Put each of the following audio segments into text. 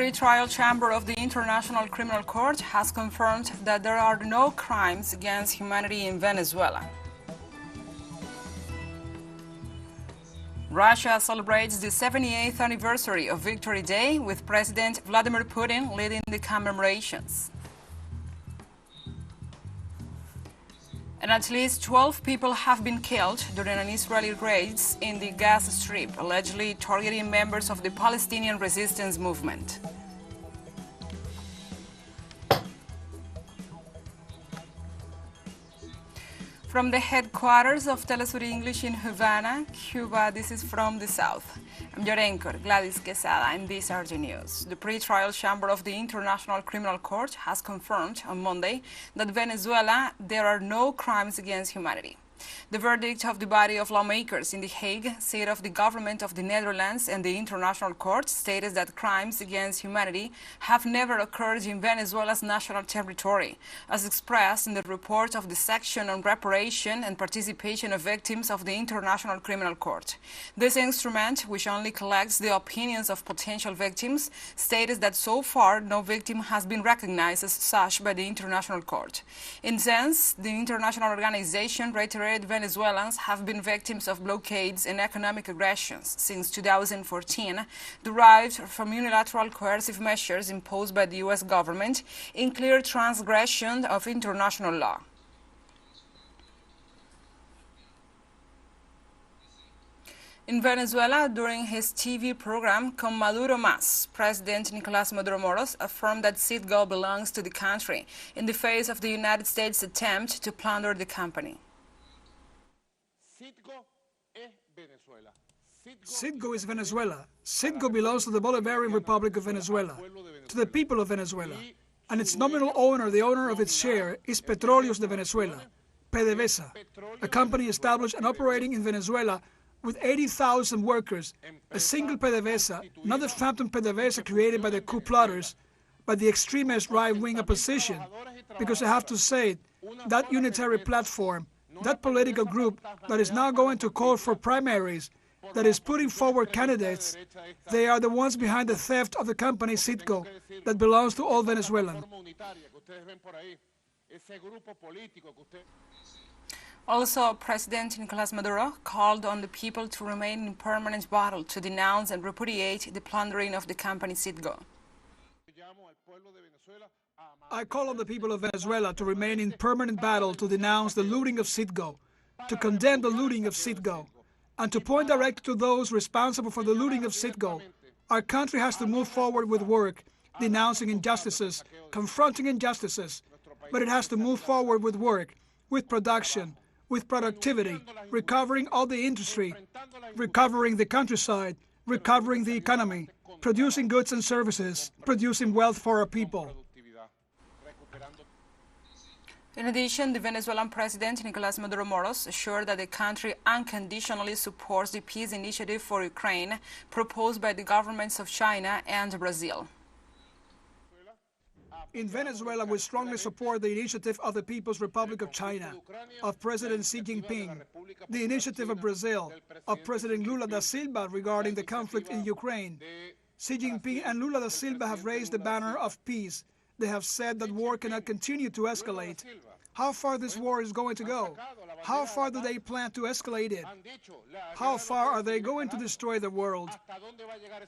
pre-trial chamber of the International Criminal Court has confirmed that there are no crimes against humanity in Venezuela. Russia celebrates the 78th anniversary of Victory Day, with President Vladimir Putin leading the commemorations. And at least 12 people have been killed during an Israeli raids in the Gaza Strip, allegedly targeting members of the Palestinian resistance movement. From the headquarters of TeleSUR English in Havana, Cuba, this is From the South. I'm your anchor, Gladys Quesada, and these are the news. The pre-trial chamber of the International Criminal Court has confirmed on Monday that Venezuela, there are no crimes against humanity. The verdict of the body of lawmakers in The Hague, seat of the government of the Netherlands and the International Court, stated that crimes against humanity have never occurred in Venezuela's national territory, as expressed in the report of the section on reparation and participation of victims of the International Criminal Court. This instrument, which only collects the opinions of potential victims, stated that so far no victim has been recognized as such by the International Court. In sense, the international organization reiterated Venezuelans have been victims of blockades and economic aggressions since 2014, derived from unilateral coercive measures imposed by the U.S. government in clear transgression of international law. In Venezuela, during his TV program Con Maduro Más, President Nicolás Maduro Moros affirmed that Citgo belongs to the country in the face of the United States' attempt to plunder the company. Citgo is Venezuela. Citgo belongs to the Bolivarian Republic of Venezuela, to the people of Venezuela, and its nominal owner, the owner of its share, is Petróleos de Venezuela, PDVSA, a company established and operating in Venezuela with 80,000 workers, a single PDVSA, not the phantom PDVSA created by the coup plotters, but the extremist right-wing opposition, because I have to say, that unitary platform, that political group that is now going to call for primaries, that is putting forward candidates, they are the ones behind the theft of the company Citgo that belongs to all Venezuelans. Also, President Nicolás Maduro called on the people to remain in permanent battle to denounce and repudiate the plundering of the company Citgo. I call on the people of Venezuela to remain in permanent battle to denounce the looting of Citgo, to condemn the looting of Citgo, and to point directly to those responsible for the looting of Citgo. Our country has to move forward with work, denouncing injustices, confronting injustices, but it has to move forward with work, with production, with productivity, recovering all the industry, recovering the countryside, recovering the economy, producing goods and services, producing wealth for our people. In addition, the Venezuelan President Nicolás Maduro Moros assured that the country unconditionally supports the peace initiative for Ukraine proposed by the governments of China and Brazil. In Venezuela, we strongly support the initiative of the People's Republic of China, of President Xi Jinping, the initiative of Brazil, of President Lula da Silva regarding the conflict in Ukraine. Xi Jinping and Lula da Silva have raised the banner of peace. They have said that war cannot continue to escalate. How far this war is going to go? How far do they plan to escalate it? How far are they going to destroy the world?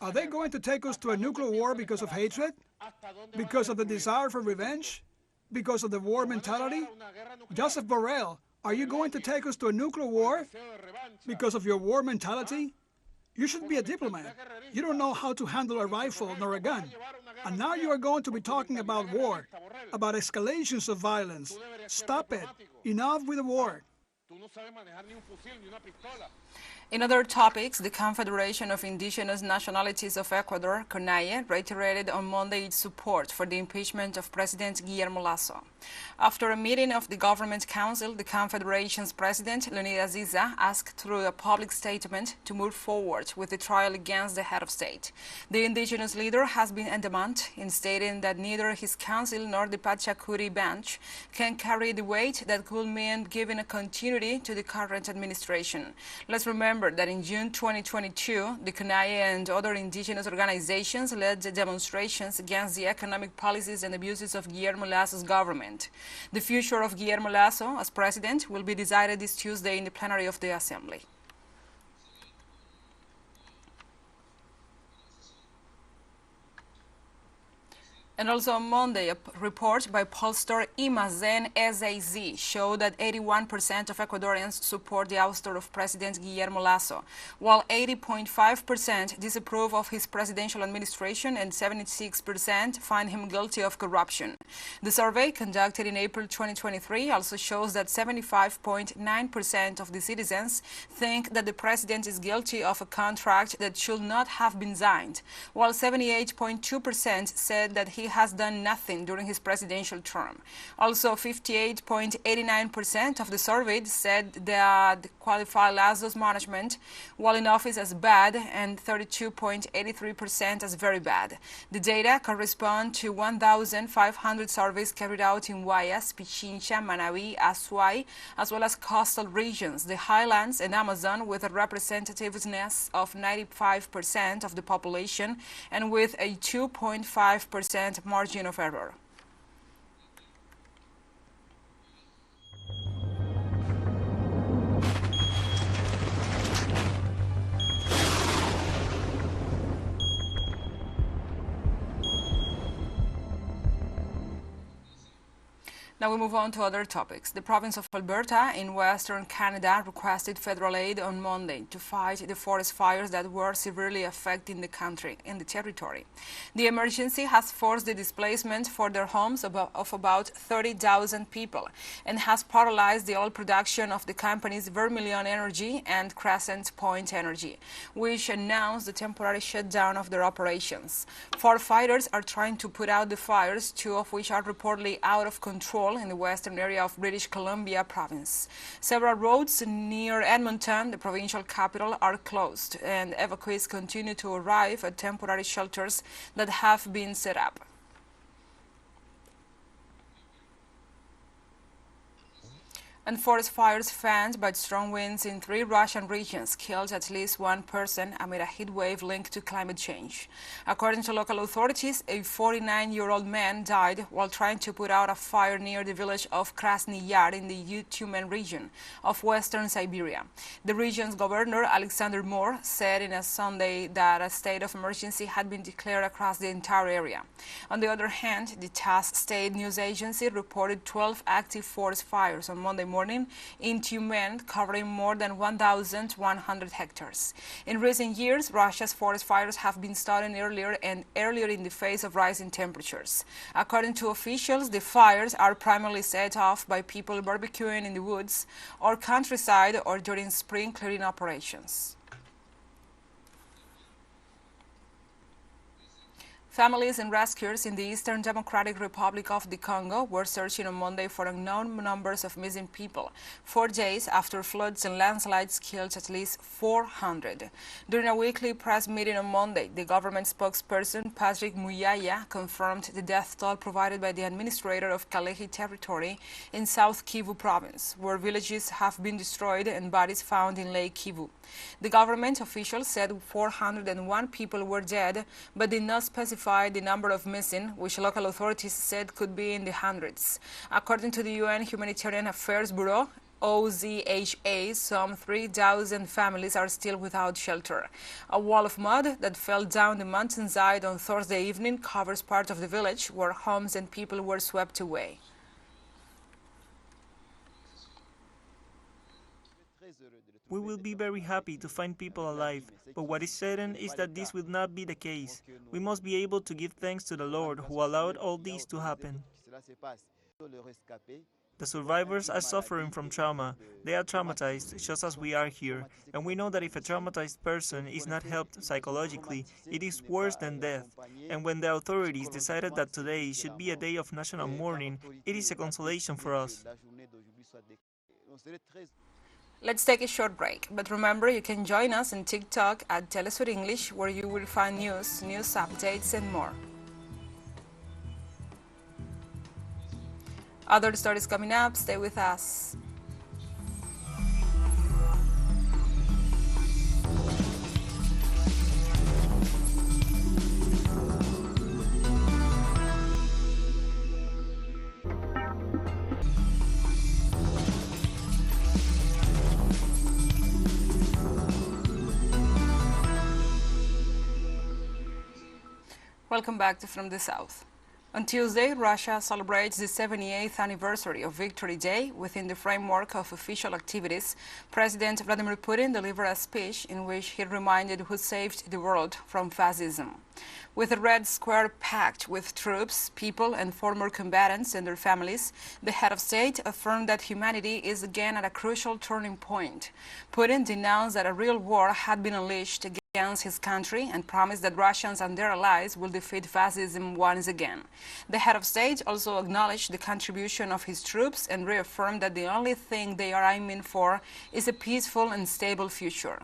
Are they going to take us to a nuclear war because of hatred? Because of the desire for revenge? Because of the war mentality? Joseph Borrell, are you going to take us to a nuclear war because of your war mentality? You should be a diplomat. You don't know how to handle a rifle nor a gun. And now you are going to be talking about war, about escalations of violence. Stop it. Enough with the war. In other topics, the Confederation of Indigenous Nationalities of Ecuador, CONAIE, reiterated on Monday its support for the impeachment of President Guillermo Lasso. After a meeting of the Government Council, the Confederation's President, Leonidas Issa, asked through a public statement to move forward with the trial against the head of state. The indigenous leader has been adamant in stating that neither his council nor the Pachacuri bench can carry the weight that could mean giving a continuity to the current administration. Let's remember remember that in June 2022, the CONAIE and other indigenous organizations led demonstrations against the economic policies and abuses of Guillermo Lasso's government. The future of Guillermo Lasso as president will be decided this Tuesday in the plenary of the Assembly. And also on Monday, a report by pollster Imazen SAZ showed that 81% of Ecuadorians support the ouster of President Guillermo Lasso, while 80.5% disapprove of his presidential administration and 76% find him guilty of corruption. The survey, conducted in April 2023, also shows that 75.9% of the citizens think that the president is guilty of a contract that should not have been signed, while 78.2% said that he has done nothing during his presidential term. Also, 58.89% of the surveyed said that qualify Lasso's management while in office as bad and 32.83% as very bad. The data correspond to 1,500 surveys carried out in Guayas, Pichincha, Manabí, Azuay, as well as coastal regions, the highlands and Amazon, with a representativeness of 95% of the population and with a 2.5% margin of error. Now we move on to other topics. The province of Alberta in Western Canada requested federal aid on Monday to fight the forest fires that were severely affecting the country and the territory. The emergency has forced the displacement for their homes of about 30,000 people and has paralyzed the oil production of the companies Vermilion Energy and Crescent Point Energy, which announced the temporary shutdown of their operations. Firefighters are trying to put out the fires, two of which are reportedly out of control in the western area of British Columbia province. Several roads near Edmonton, the provincial capital, are closed, and evacuees continue to arrive at temporary shelters that have been set up. And forest fires fanned by strong winds in 3 Russian regions killed at least 1 person amid a heat wave linked to climate change. According to local authorities, a 49-year-old man died while trying to put out a fire near the village of Krasny Yar in the Yutumen region of western Siberia. The region's governor, Alexander Moore, said in a Sunday that a state of emergency had been declared across the entire area. On the other hand, the TASS state news agency reported 12 active forest fires on Monday morning in Tyumen, covering more than 1,100 hectares. In recent years, Russia's forest fires have been starting earlier and earlier in the face of rising temperatures. According to officials, the fires are primarily set off by people barbecuing in the woods or countryside or during spring clearing operations. Families and rescuers in the Eastern Democratic Republic of the Congo were searching on Monday for unknown numbers of missing people, 4 days after floods and landslides killed at least 400. During a weekly press meeting on Monday, the government spokesperson Patrick Muyaya confirmed the death toll provided by the administrator of Kalehi territory in South Kivu province, where villages have been destroyed and bodies found in Lake Kivu. The government officials said 401 people were dead, but did not specify the number of missing, which local authorities said could be in the hundreds. According to the UN Humanitarian Affairs Bureau, OZHA, some 3,000 families are still without shelter. A wall of mud that fell down the mountainside on Thursday evening covers part of the village where homes and people were swept away. We will be very happy to find people alive, but what is certain is that this will not be the case. We must be able to give thanks to the Lord who allowed all this to happen. The survivors are suffering from trauma. They are traumatized, just as we are here. And we know that if a traumatized person is not helped psychologically, it is worse than death. And when the authorities decided that today should be a day of national mourning, it is a consolation for us. Let's take a short break, but remember you can join us on TikTok at TeleSUR English, where you will find news updates and more. Other stories coming up, stay with us. Welcome back to From the South. On Tuesday, Russia celebrates the 78th anniversary of Victory Day. Within the framework of official activities, President Vladimir Putin delivered a speech in which he reminded who saved the world from fascism. With a red square packed with troops, people, and former combatants and their families, the head of state affirmed that humanity is again at a crucial turning point. Putin denounced that a real war had been unleashed against his country and promised that Russians and their allies will defeat fascism once again. The head of state also acknowledged the contribution of his troops and reaffirmed that the only thing they are aiming for is a peaceful and stable future.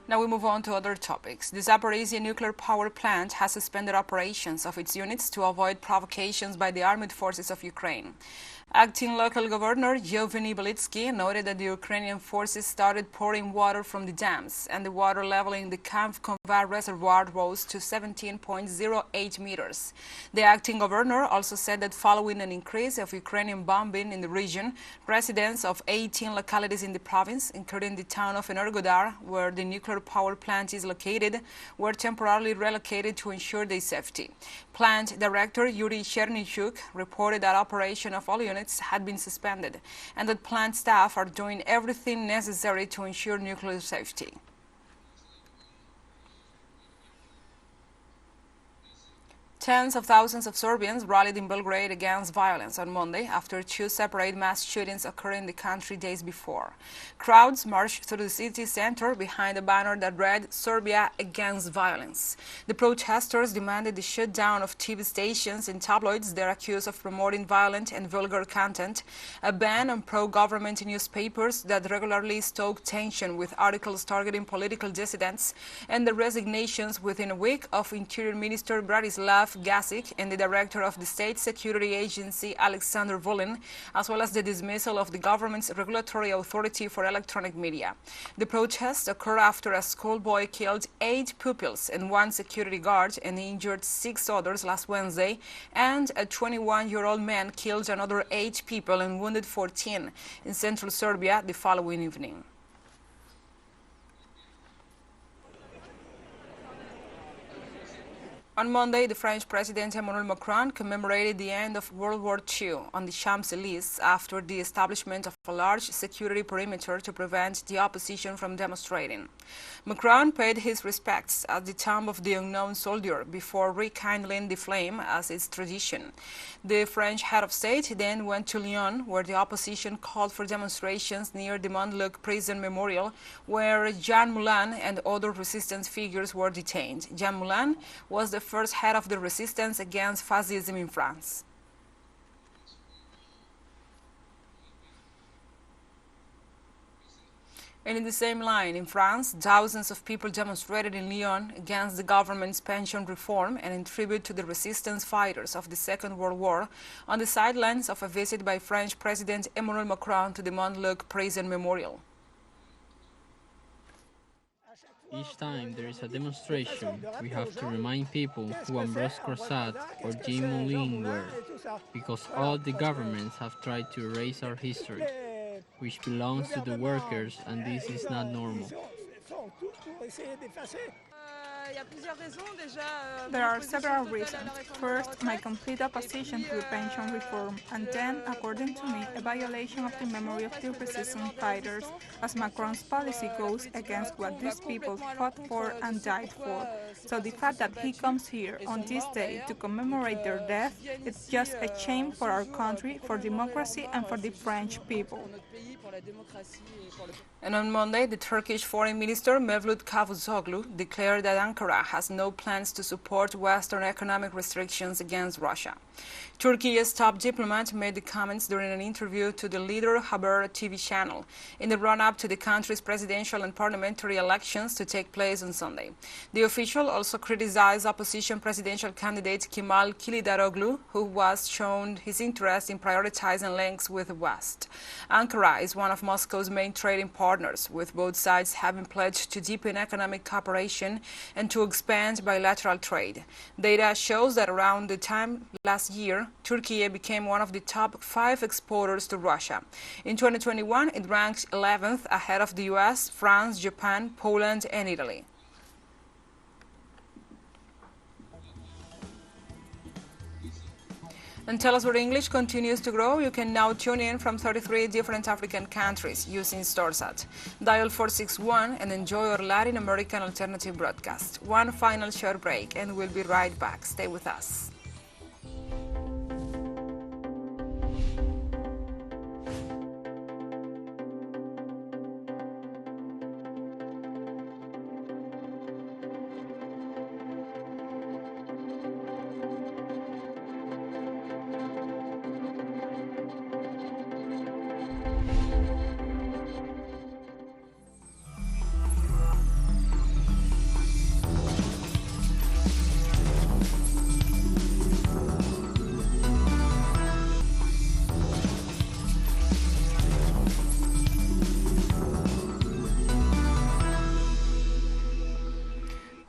Now we move on to other topics. The Zaporizhzhia nuclear power plant has suspended operations of its units to avoid provocations by the armed forces of Ukraine. Acting local governor Yevgeny Belitsky noted that the Ukrainian forces started pouring water from the dams, and the water level in the Kamp-Konvar reservoir rose to 17.08 meters. The acting governor also said that following an increase of Ukrainian bombing in the region, residents of 18 localities in the province, including the town of Energodar, where the nuclear power plant is located, were temporarily relocated to ensure their safety. Plant director Yuri Chernychuk reported that operation of all units had been suspended and that plant staff are doing everything necessary to ensure nuclear safety. Tens of thousands of Serbians rallied in Belgrade against violence on Monday after two separate mass shootings occurred in the country days before. Crowds marched through the city center behind a banner that read "Serbia Against Violence." The protesters demanded the shutdown of TV stations and tabloids they're accused of promoting violent and vulgar content, a ban on pro-government newspapers that regularly stoke tension with articles targeting political dissidents, and the resignations within a week of Interior Minister Bratislav Gazic and the director of the State Security Agency, Alexander Volin, as well as the dismissal of the government's regulatory authority for electronic media. The protests occurred after a schoolboy killed 8 pupils and 1 security guard and injured 6 others last Wednesday, and a 21-year-old man killed another 8 people and wounded 14 in central Serbia the following evening. On Monday, the French President Emmanuel Macron commemorated the end of World War II on the Champs-Élysées after the establishment of a large security perimeter to prevent the opposition from demonstrating. Macron paid his respects at the tomb of the unknown soldier before rekindling the flame as is tradition. The French head of state then went to Lyon, where the opposition called for demonstrations near the Montluc prison memorial, where Jean Moulin and other resistance figures were detained. Jean Moulin was the first head of the resistance against fascism in France. And in the same line, in France, thousands of people demonstrated in Lyon against the government's pension reform and in tribute to the resistance fighters of the Second World War on the sidelines of a visit by French President Emmanuel Macron to the Montluc prison memorial. Each time there is a demonstration, we have to remind people who Ambroise Croissant or Jean Moulin were, because all the governments have tried to erase our history, which belongs to the workers, and this is not normal. There are several reasons. First, my complete opposition to the pension reform, and then, according to me, a violation of the memory of the resistance fighters, as Macron's policy goes against what these people fought for and died for. So the fact that he comes here on this day to commemorate their death is just a shame for our country, for democracy, and for the French people. And on Monday, the Turkish Foreign Minister Mevlut Cavusoglu declared that Ankara has no plans to support Western economic restrictions against Russia. Turkey's top diplomat made the comments during an interview to the Leader Haber TV channel in the run-up to the country's presidential and parliamentary elections to take place on Sunday. The official also criticized opposition presidential candidate Kemal Kılıçdaroğlu, who was shown his interest in prioritizing links with the West. Ankara is one one of Moscow's main trading partners, with both sides having pledged to deepen economic cooperation and to expand bilateral trade. Data shows that around the time last year, Turkey became one of the top 5 exporters to Russia. In 2021, it ranked 11th ahead of the US, France, Japan, Poland, and Italy. And TeleSUR English continues to grow. You can now tune in from 33 different African countries using StoreSat. Dial 461 and enjoy our Latin American alternative broadcast. One final short break and we'll be right back. Stay with us.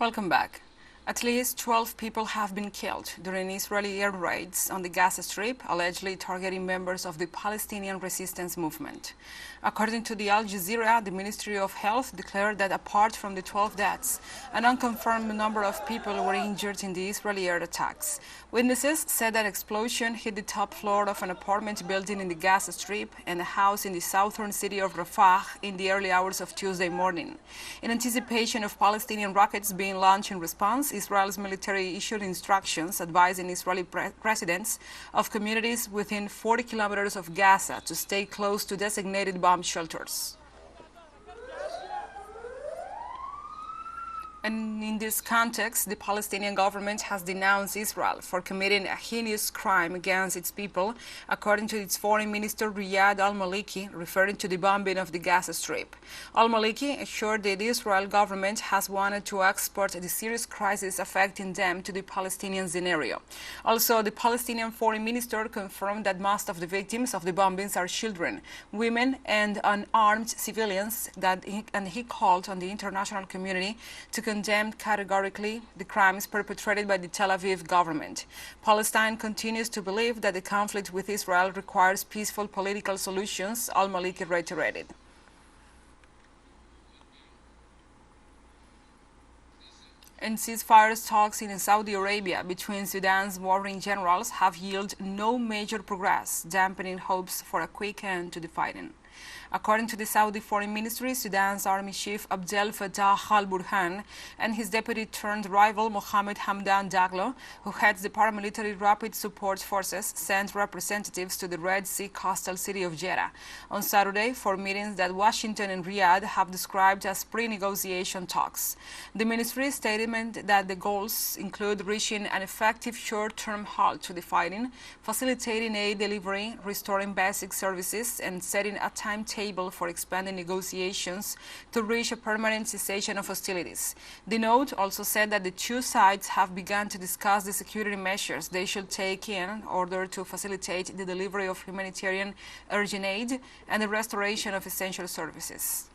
Welcome back. At least 12 people have been killed during Israeli air raids on the Gaza Strip, allegedly targeting members of the Palestinian resistance movement. According to the Al Jazeera, the Ministry of Health declared that apart from the 12 deaths, an unconfirmed number of people were injured in the Israeli air attacks. Witnesses said that explosion hit the top floor of an apartment building in the Gaza Strip and a house in the southern city of Rafah in the early hours of Tuesday morning. In anticipation of Palestinian rockets being launched in response, Israel's military issued instructions advising Israeli residents of communities within 40 kilometers of Gaza to stay close to designated bomb shelters. And in this context, the Palestinian government has denounced Israel for committing a heinous crime against its people, according to its foreign minister Riyad al-Maliki, referring to the bombing of the Gaza Strip. Al-Maliki assured that the Israel government has wanted to export the serious crisis affecting them to the Palestinian scenario. Also, the Palestinian foreign minister confirmed that most of the victims of the bombings are children, women, and unarmed civilians, and he called on the international community to condemned categorically the crimes perpetrated by the Tel Aviv government. Palestine continues to believe that the conflict with Israel requires peaceful political solutions, al-Maliki reiterated. And ceasefire talks in Saudi Arabia between Sudan's warring generals have yielded no major progress, dampening hopes for a quick end to the fighting. According to the Saudi Foreign Ministry, Sudan's Army Chief Abdel Fattah al-Burhan and his deputy-turned-rival Mohammed Hamdan Daglo, who heads the paramilitary Rapid Support Forces, sent representatives to the Red Sea coastal city of Jeddah on Saturday for meetings that Washington and Riyadh have described as pre-negotiation talks. The ministry stated that the goals include reaching an effective short-term halt to the fighting, facilitating aid delivery, restoring basic services, and setting a timetable for expanding negotiations to reach a permanent cessation of hostilities. The note also said that the two sides have begun to discuss the security measures they should take in order to facilitate the delivery of humanitarian urgent aid and the restoration of essential services.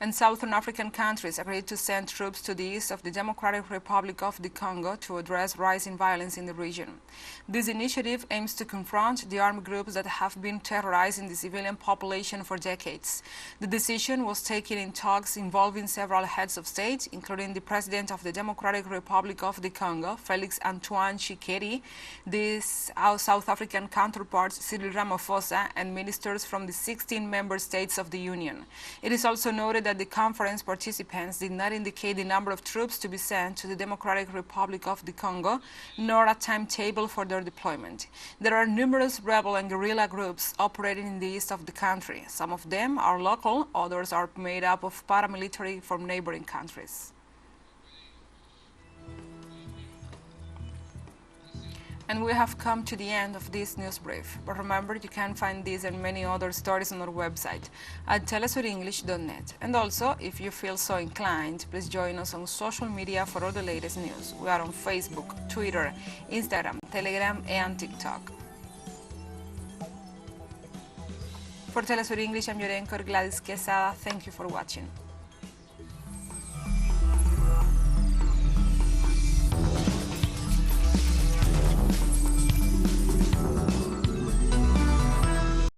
And Southern African countries agreed to send troops to the east of the Democratic Republic of the Congo to address rising violence in the region. This initiative aims to confront the armed groups that have been terrorizing the civilian population for decades. The decision was taken in talks involving several heads of state, including the President of the Democratic Republic of the Congo, Felix Antoine Tshisekedi, our South African counterparts Cyril Ramaphosa, and ministers from the 16 member states of the Union. It is also noted that the conference participants did not indicate the number of troops to be sent to the Democratic Republic of the Congo, nor a timetable for their deployment. There are numerous rebel and guerrilla groups operating in the east of the country. Some of them are local, others are made up of paramilitary from neighboring countries. And we have come to the end of this news brief. But remember, you can find these and many other stories on our website at telesurenglish.net. And also, if you feel so inclined, please join us on social media for all the latest news. We are on Facebook, Twitter, Instagram, Telegram, and TikTok. For TeleSUR English, I'm your anchor, Gladys Quesada. Thank you for watching.